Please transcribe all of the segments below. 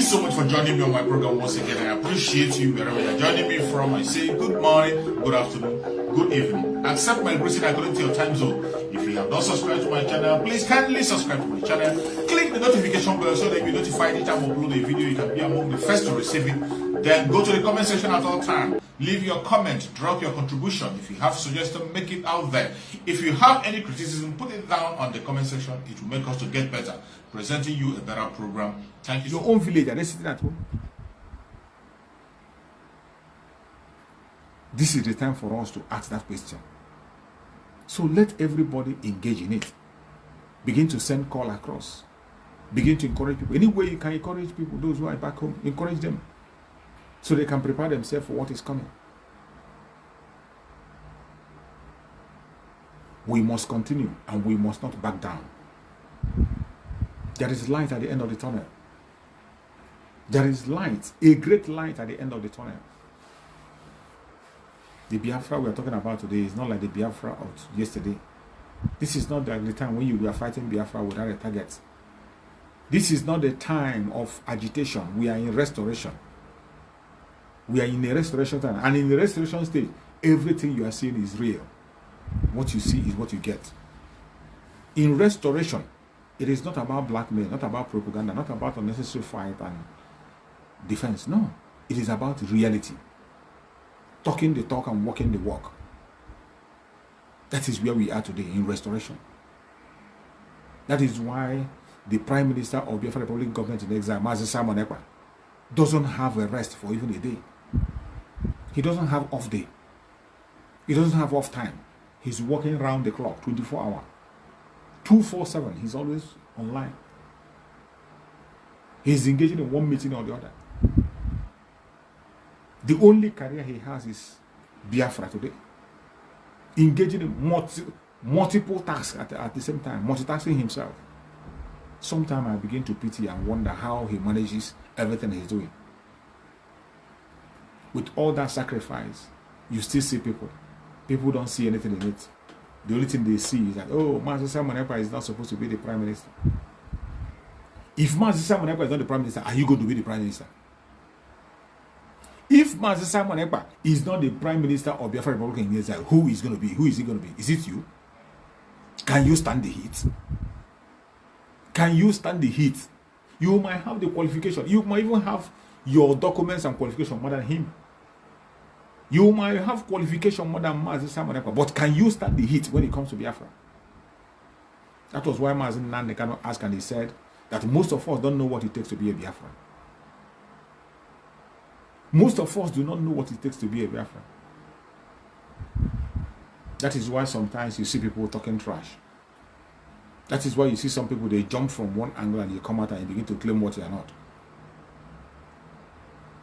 so much for joining me on my program once again. I appreciate you wherever you're joining me from. I say good morning, good afternoon, good evening. Accept my greeting according to your time zone. If you have not subscribed to my channel, please kindly subscribe to my channel. Click the notification bell so that you'll be notified anytime I upload a video. You can be among the first to receive it. Then go to the comment section at all times. Leave your comment, drop your contribution. If you have suggestions, make it out there. If you have any criticism, put it down on the comment section. It will make us to get better, presenting you a better program. Thank you. Your own village, are they sitting at home? This is the time for us to ask that question. So let everybody engage in it. Begin to send call across. Begin to encourage people. Any way you can encourage people, those who are back home, encourage them so they can prepare themselves for what is coming. We must continue and we must not back down. There is light at the end of the tunnel. There is light, a great light at the end of the tunnel. The Biafra we are talking about today is not like the Biafra of yesterday. This is not like the time when you were fighting Biafra without a target. This is not the time of agitation. We are in restoration. We are in a restoration time. And in the restoration stage, everything you are seeing is real. What you see is what you get. In restoration, it is not about blackmail, not about propaganda, not about unnecessary fight and defense. No, it is about reality. Talking the talk and walking the walk. That is where we are today in restoration. That is why the Prime Minister of Biafra Republic government in exile, Mazi Nnamdi, doesn't have a rest for even a day. He doesn't have off day. He doesn't have off time. He's working round the clock, 24 hours. 247, he's always online. He's engaging in one meeting or the other. The only career he has is Biafra today. Engaging in multiple tasks at the same time, multitasking himself. Sometimes I begin to pity and wonder how he manages everything he's doing. With all that sacrifice, you still see people. People don't see anything in it. The only thing they see is that, oh, Mazi Nnamdi is not supposed to be the Prime Minister. If Mazi Nnamdi is not the Prime Minister, are you going to be the Prime Minister? If Mazi Nnamdi is not the Prime Minister of Biafra Republic in Israel, who is going to be? Who is he going to be? Is it you? Can you stand the heat? Can you stand the heat? You might have the qualification. You might even have your documents and qualification more than him. You might have qualification more than Mazi Nnamdi, but can you stand the heat when it comes to Biafra? That was why Mazi Nnamdi Kanu asked, and he said that most of us don't know what it takes to be a Biafra. Most of us do not know what it takes to be a Biafra. That is why sometimes you see people talking trash. That is why you see some people, they jump from one angle and they come out and begin to claim what they are not.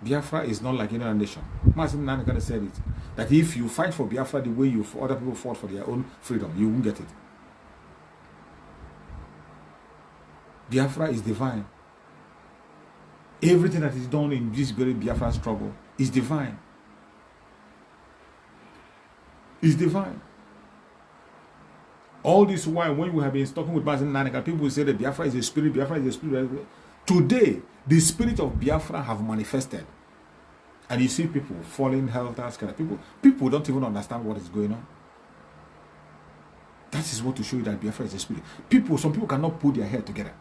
Biafra is not like any other nation. Mazi Nnamdi Kanu said it, that if you fight for Biafra the way other people fought for their own freedom, you won't get it. Biafra is divine. Everything that is done in this very Biafra struggle is divine. Is divine. All this while, when we have been talking with Mazi Nnamdi Kanu, people say that Biafra is a spirit, Biafra is a spirit. Today, the spirit of Biafra have manifested. And you see people falling helter-skelter. People don't even understand what is going on. That is what to show you that Biafra is a spirit. Some people cannot put their head together.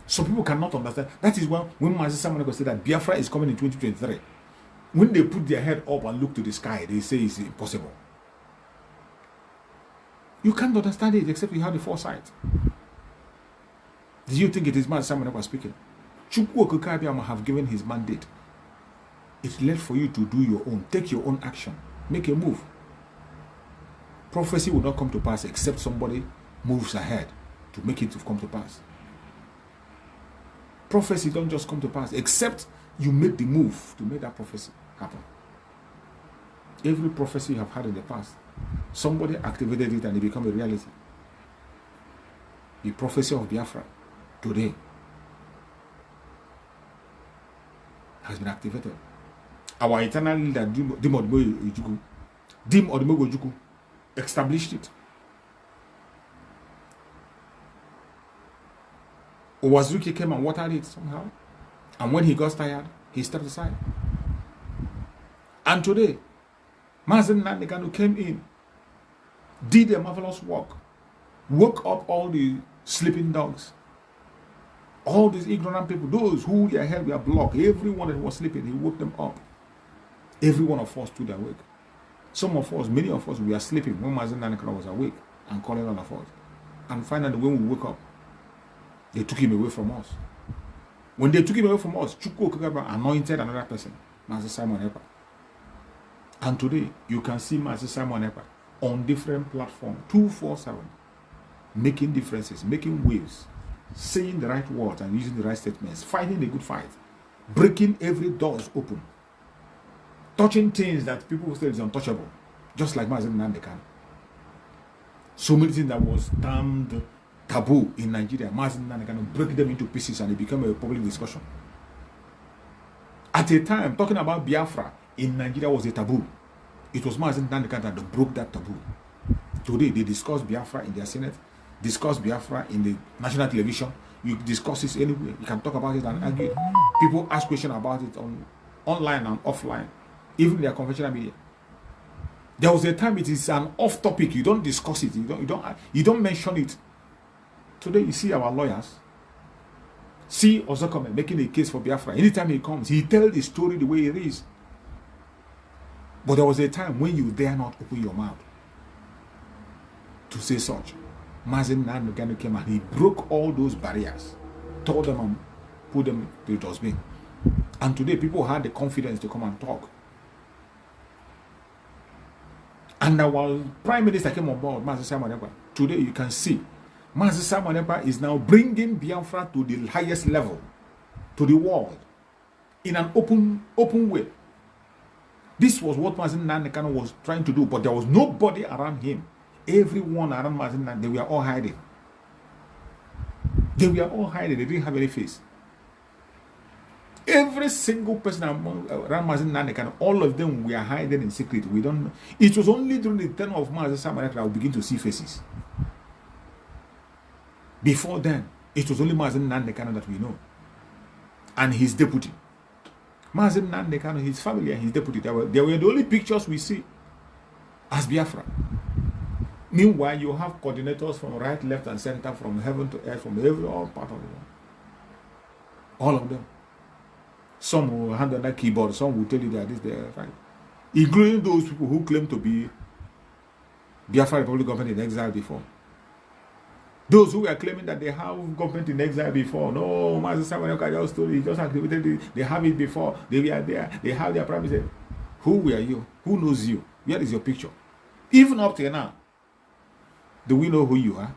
Some people cannot understand. That is why when Mazi Nnamdi Kanu said that Biafra is coming in 2023, when they put their head up and look to the sky, they say it's impossible. You can't understand it except you have the foresight. Do you think it is Mazi Nnamdi Kanu speaking? Chukwu Okike Abiama have given his mandate. It's left for you to do your own. Take your own action. Make a move. Prophecy will not come to pass except somebody moves ahead to make it to come to pass. Prophecy don't just come to pass except you make the move to make that prophecy happen. Every prophecy you have had in the past, somebody activated it and it became a reality. The prophecy of Biafra today has been activated. Our eternal leader, Dim Odumegwu, established it. Owazuki came and watered it somehow. And when he got tired, he stepped aside. And today, Mazi Nnamdi Kanu came in, did a marvelous work, woke up all the sleeping dogs, all these ignorant people, those who their head were blocked, everyone that was sleeping, he woke them up. Every one of us stood awake. Some of us, many of us, we are sleeping when Mazi Nnamdi Kanu was awake and calling on us. And finally, when we woke up, they took him away from us. When they took him away from us, Chukwu Okekaba anointed another person, Mazi Simon Ekpa. And today, you can see Mazi Simon Ekpa on different platforms, 247, making differences, making waves, saying the right words and using the right statements, fighting the good fight, breaking every doors open, touching things that people say is untouchable, just like Mazi Nnamdi Kanu. So many things that was termed taboo in Nigeria, Mazi Nnamdi Kanu break them into pieces and it became a public discussion. At a time, talking about Biafra in Nigeria was a taboo. It was Mazi Nnamdi Kanu that broke that taboo. Today, they discuss Biafra in their Senate, discuss Biafra in the national television. You discuss it anywhere. You can talk about it and argue. People ask questions about it online and offline, even their conventional media. There was a time it is an off topic. You don't discuss it. You don't mention it. Today, you see our lawyers, see Ozokome making a case for Biafra. Anytime he comes, he tells the story the way it is. But there was a time when you dare not open your mouth to say such. Mazi Nnamdi Kanu came and he broke all those barriers, tore them and put them to the dustbin. And today people had the confidence to come and talk. And our Prime Minister came on board, Mazi Simon Ekpa. Today you can see Mazi Simon Ekpa is now bringing Biafra to the highest level, to the world, in an open way. This was what Mazi Nnamdi Kanu was trying to do, but there was nobody around him. Everyone around Mazi Nnamdi, they were all hiding. They were all hiding. They didn't have any face. Every single person around Mazi Nnamdi Kanu, all of them were hiding in secret. We don't know. It was only during the tenure of Mazi Simon Ekpa that we begin to see faces. Before then, it was only Mazi Nnamdi Kanu that we know, and his deputy. Mazi Nnamdi Kanu, his family and his deputy, they were the only pictures we see as Biafra. Meanwhile, you have coordinators from right, left, and center, from heaven to earth, from every all part of the world. All of them. Some will hand on that keyboard, some will tell you that this they are right. Including those people who claim to be Biafra Republic government in exile before. Those who were claiming that they have government in exile before. No, Mazi Simon Ekpa just told you, just activated it. They have it before. They were there. They have their prime minister. Who were you? Who knows you? Where is your picture? Even up to now, do we know who you are?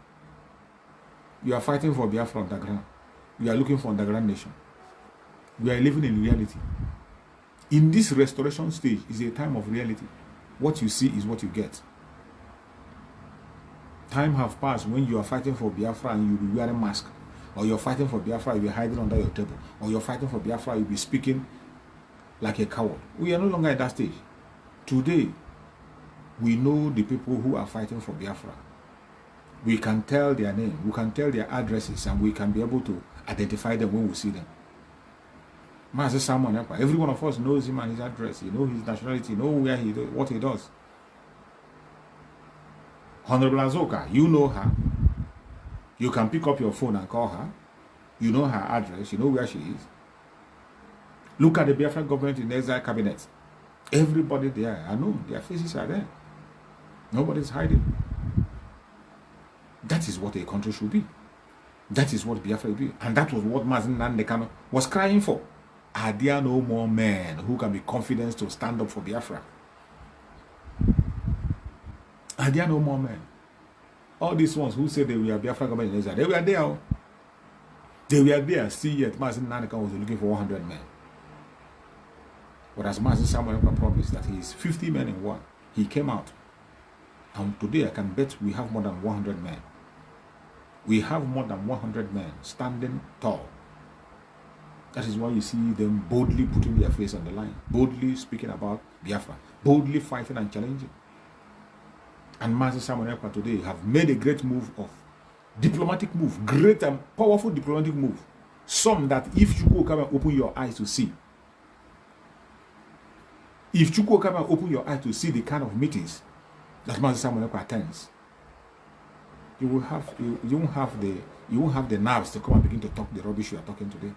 You are fighting for Biafra underground. You are looking for underground nation. We are living in reality. In this restoration stage is a time of reality. What you see is what you get. Time have passed when you are fighting for Biafra and you will be wearing mask, or you're fighting for Biafra, you'll be hiding under your table, or you're fighting for Biafra, you'll be speaking like a coward. We are no longer at that stage. Today, we know the people who are fighting for Biafra. We can tell their name, we can tell their addresses, and we can be able to identify them when we see them. Mazi Simon Ekpa, every one of us knows him and his address, you know his nationality, you know where he does, what he does. Honorable Azoka, you know her. You can pick up your phone and call her. You know her address, you know where she is. Look at the Biafra government in exile cabinet. Everybody there, I know, their faces are there. Nobody's hiding. That is what a country should be. That is what Biafra will be. And that was what Mazi Nnamdi Kanu was crying for. Are there no more men who can be confident to stand up for Biafra? Are there no more men? All these ones who said they were Biafra government in exile, they were there. They were there. See, yet Mazi Nnamdi Kanu was looking for 100 men. But as Mazi Simon Ekpa promised that he is 50 men in one, he came out. And today I can bet we have more than 100 men. We have more than 100 men standing tall. That is why you see them boldly putting their face on the line, boldly speaking about Biafra, boldly fighting and challenging. And Mazi Simon Ekpa today have made a great move of diplomatic move, great and powerful diplomatic move Some that if you go come and open your eyes to see, if you go come and open your eyes to see the kind of meetings that Mazi Samuel attends, you won't have the nerves to come and begin to talk the rubbish you are talking today.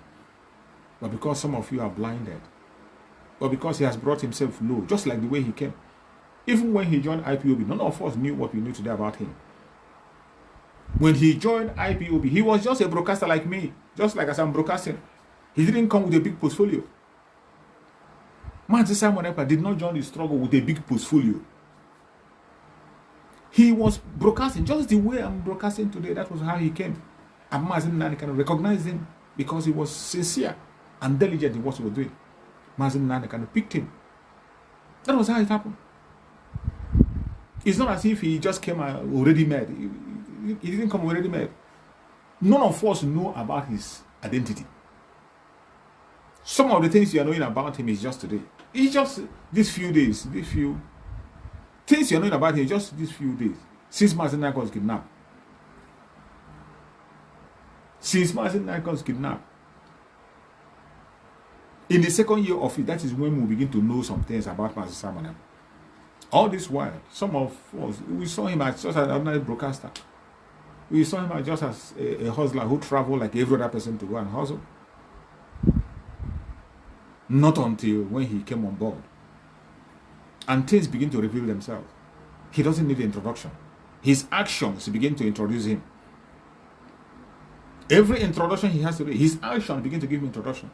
But because some of you are blinded, but because he has brought himself low, just like the way he came. Even when he joined IPOB, none of us knew what we knew today about him. When he joined IPOB, he was just a broadcaster like me, just like as I'm broadcasting. He didn't come with a big portfolio. Mazi Samuel did not join the struggle with a big portfolio. He was broadcasting just the way I'm broadcasting today. That was how he came. And Mazi Nnamdi Kanu recognized him because he was sincere and diligent in what he was doing. Mazi Nnamdi Kanu picked him. That was how it happened. It's not as if he just came already made. He didn't come already made. None of us know about his identity. Some of the things you are knowing about him is just today. It's just these few days, things you're knowing about him just these few days. Since Mazi Nnamdi Kanu was kidnapped. Since Mazi Nnamdi Kanu was kidnapped. In the second year of it, that is when we begin to know some things about Mazi Samuel. All this while, some of us, we saw him as just an ordinary broadcaster. We saw him as just as a hustler who traveled like every other person to go and hustle. Not until when he came on board. And things begin to reveal themselves. He doesn't need introduction. His actions begin to introduce him. Every introduction he has to do, his actions begin to give him introduction.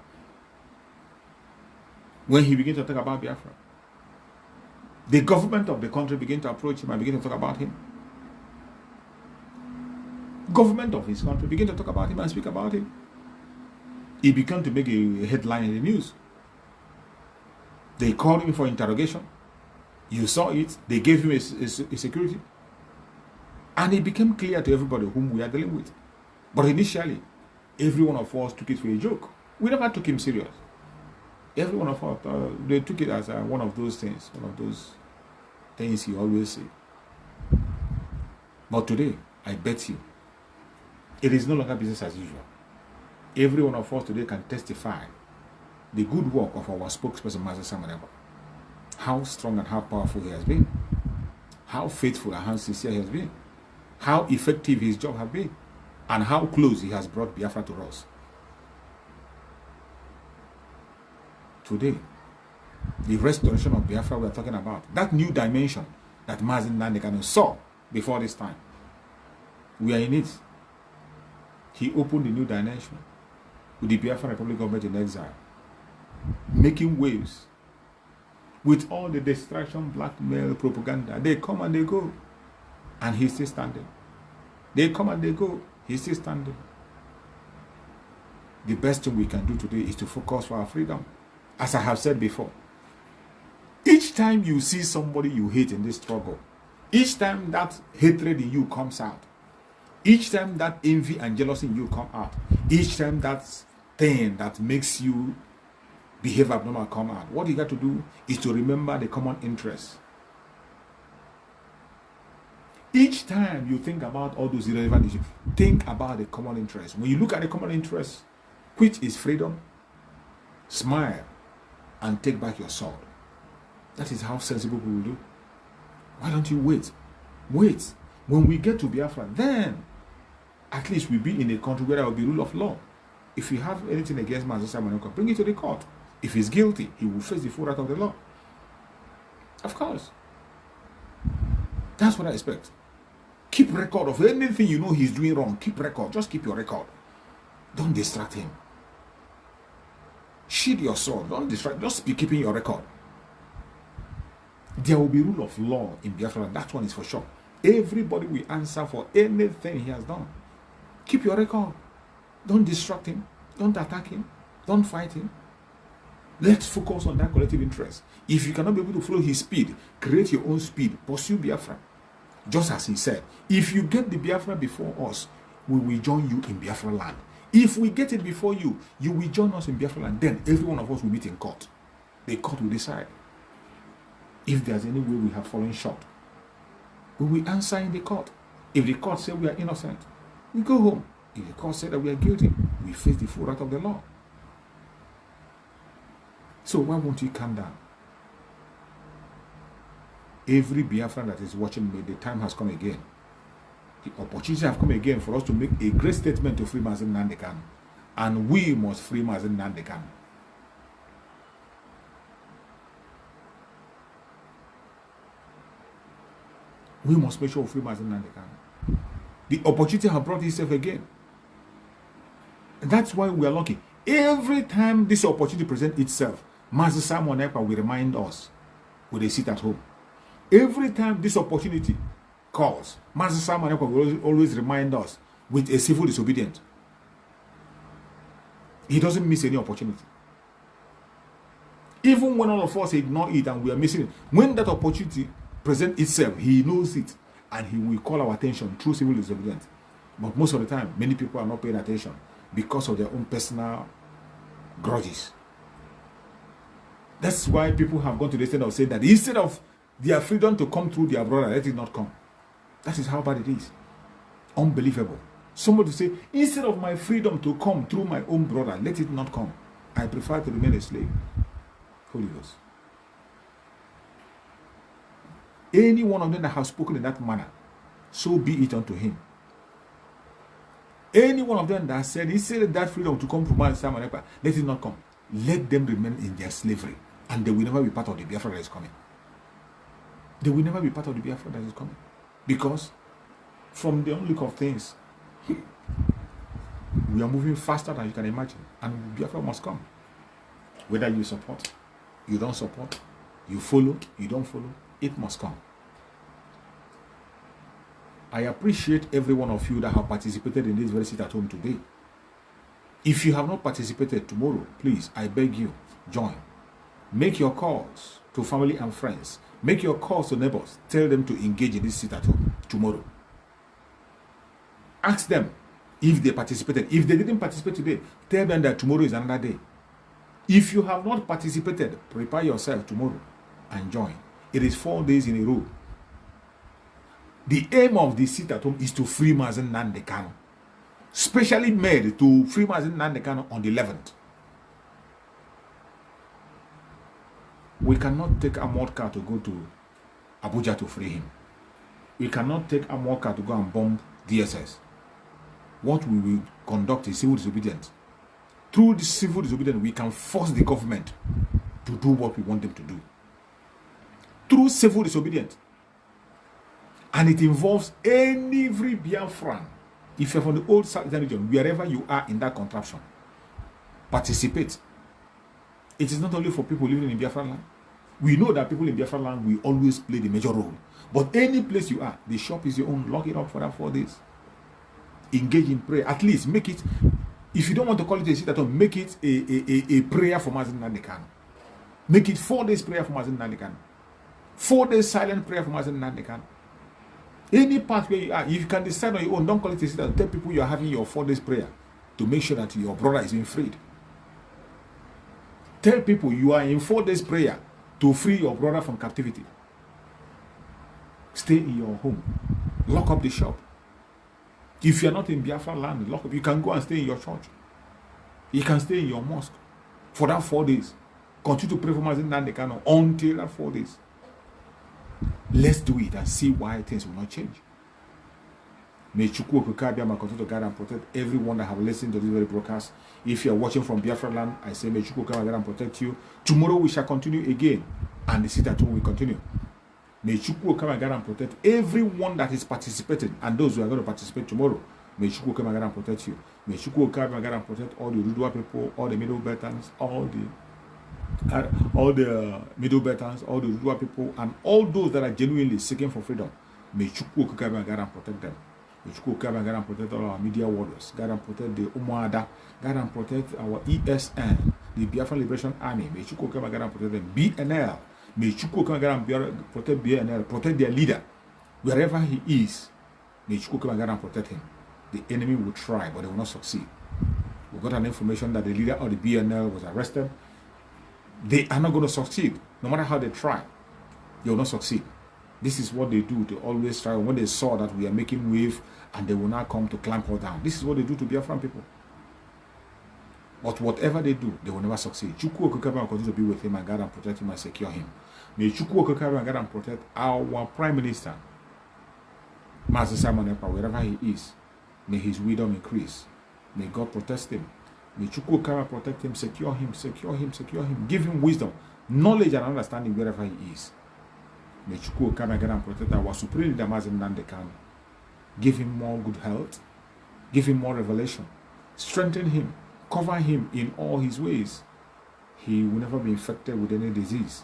When he begins to talk about Biafra, the government of the country begin to approach him and begin to talk about him. Government of his country begin to talk about him and speak about him. He began to make a headline in the news. They called him for interrogation. You saw it. They gave him a security. And it became clear to everybody whom we are dealing with. But initially, every one of us took it for a joke. We never took him serious. Every one of us, they took it as one of those things he always say. But today, I bet you, it is no longer business as usual. Every one of us today can testify the good work of our spokesperson, Mazi Samuel. How strong and how powerful he has been. How faithful and how sincere he has been. How effective his job has been. And how close he has brought Biafra to us. Today, the restoration of Biafra we are talking about, that new dimension that Mazi Nnamdi Kanu saw before this time, we are in it. He opened the new dimension with the Biafran Republic government in exile, making waves with all the distraction, blackmail, propaganda. They come and they go, and he's still standing. They come and they go, he's still standing. The best thing we can do today is to focus for our freedom. As I have said before, each time you see somebody you hate in this struggle, each time that hatred in you comes out, each time that envy and jealousy in you come out, each time that thing that makes you behave abnormal come out, what you got to do is to remember the common interest. Each time you think about all those irrelevant issues, think about the common interest. When you look at the common interest, which is freedom, smile and take back your sword. That is how sensible people will do. Why don't you wait? Wait. When we get to Biafra, then at least we'll be in a country where there will be rule of law. If you have anything against Mazi Samuel, bring it to the court. If he's guilty, he will face the full wrath of the law. Of course. That's what I expect. Keep record of anything you know he's doing wrong. Keep record. Just keep your record. Don't distract him. Sheathe your sword. Don't distract. Just be keeping your record. There will be rule of law in Biafra. That one is for sure. Everybody will answer for anything he has done. Keep your record. Don't distract him. Don't attack him. Don't fight him. Let's focus on that collective interest. If you cannot be able to follow his speed, create your own speed. Pursue Biafra. Just as he said, if you get the Biafra before us, we will join you in Biafra land. If we get it before you, you will join us in Biafra land. Then every one of us will meet in court. The court will decide. If there's any way we have fallen short, we will answer in the court. If the court says we are innocent, we go home. If the court said that we are guilty, we face the full wrath of the law. So why won't you calm down? Every Biafran that is watching me, the time has come again. The opportunity has come again for us to make a great statement to free Mazi Nnamdi Kanu. And we must free Mazi Nnamdi Kanu. We must make sure we free Mazi Nnamdi Kanu. The opportunity has brought itself again. And that's why we are lucky. Every time this opportunity presents itself, Mazi Simon Ekpa will remind us with a seat at home. Every time this opportunity calls, Mazi Simon Ekpa will always remind us with a civil disobedience. He doesn't miss any opportunity. Even when all of us ignore it and we are missing it, when that opportunity presents itself, he knows it and he will call our attention through civil disobedience. But most of the time, many people are not paying attention because of their own personal grudges. That's why people have gone to the extent of saying that instead of their freedom to come through their brother, let it not come. That is how bad it is. Unbelievable. Somebody say, instead of my freedom to come through my own brother, let it not come. I prefer to remain a slave. Holy Ghost. Any one of them that has spoken in that manner, so be it unto him. Any one of them that said, instead of that freedom to come from my Simon Ekpa, let it not come. Let them remain in their slavery. And they will never be part of the Biafra that is coming. They will never be part of the Biafra that is coming. Because from the only look of things, we are moving faster than you can imagine. And Biafra must come. Whether you support, you don't support, you follow, you don't follow, it must come. I appreciate every one of you that have participated in this very sit at home today. If you have not participated tomorrow, please, I beg you, join. Make your calls to family and friends. Make your calls to neighbors. Tell them to engage in this sit at home tomorrow. Ask them if they participated. If they didn't participate today, tell them that tomorrow is another day. If you have not participated, prepare yourself tomorrow and join. It is 4 days in a row. The aim of the sit at home is to free Mazi Nnamdi Kanu. Specially made to free Mazi Nnamdi Kanu on the 11th. We cannot take a mod car to go to Abuja to free him. We cannot take a mod car to go and bomb DSS. What we will conduct is civil disobedience. Through the civil disobedience, we can force the government to do what we want them to do. Through civil disobedience. And it involves every Biafran. If you're from the old Southern region, wherever you are in that contraption, participate. It is not only for people living in Biafran land. We know that people in Biafran land will always play the major role. But any place you are, the shop is your own. Lock it up for that 4 days. Engage in prayer. At least make it, if you don't want to call it a sit at home, make it a prayer for Mazi Nnamdi Kanu. Make it 4 days prayer for Mazi Nnamdi Kanu. 4 days silent prayer for Mazi Nnamdi Kanu. Any part where you are, if you can decide on your own, don't call it a sit at home. Tell people you are having your 4 days prayer to make sure that your brother is being freed. Tell people you are in 4 days prayer to free your brother from captivity. Stay in your home. Lock up the shop. If you are not in Biafra land, lock up. You can go and stay in your church. You can stay in your mosque for that 4 days. Continue to pray for Mazi Nnamdi Kanu until that 4 days. Let's do it and see why things will not change. May Chukwu Okukabiyama continue to guide and protect everyone that have listened to this very broadcast. If you are watching from Biafra land, I say may Chukwu Okukabiyama guide and protect you. Tomorrow we shall continue again, and the sit at home will continue. May Chukwu Okukabiyama guide and protect everyone that is participating and those who are going to participate tomorrow. May Chukwu Okukabiyama guide and protect you. May Chukwu Okukabiyama guide and protect all the Ududua people, all the Middle Beltans, all the Middle Beltans, all the Ududua people, and all those that are genuinely seeking for freedom. May Chukwu Okukabiyama guide and protect them. May Chukwu Okukabiyama guide and protect all our media warriors. Guide and protect the Umuada. Guide and protect our ESN, the Biafran Liberation Army. May Chukwu Okukabiyama guide and protect them. BNL. May Chukwu Okukabiyama guide and protect BNL. Protect their leader. Wherever he is, may Chukwu Okukabiyama guide and protect him. The enemy will try, but they will not succeed. We got an information that the leader of the BNL was arrested. They are not going to succeed. No matter how they try, they will not succeed. This is what they do to always try. When they saw that we are making wave and they will now come to clamp us down. This is what they do to Biafran people. But whatever they do, they will never succeed. Chukwu Okikaba will continue to be with him and guard and protect him and secure him. May Chukwu Okikaba guard and protect our Prime Minister, Mazi Nnamdi Kanu, wherever he is. May his wisdom increase. May God protect him. May Chukwu Okikaba protect him, secure him, secure him, secure him. Give him wisdom, knowledge and understanding wherever he is. May Chukwu Okikaba guard and protect our Supreme Leader, Mazi Nnamdi Kanu. Give him more good health. Give him more revelation. Strengthen him. Cover him in all his ways. He will never be infected with any disease.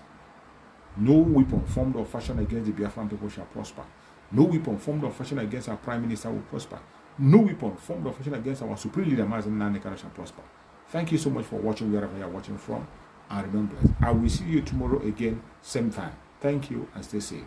No weapon formed or fashioned against the Biafran people shall prosper. No weapon formed or fashioned against our Prime Minister will prosper. No weapon formed or fashioned against our Supreme Leader, Mazi Nnamdi Kanu, shall prosper. Thank you so much for watching wherever you are watching from. And remember, I will see you tomorrow again, same time. Thank you and stay safe.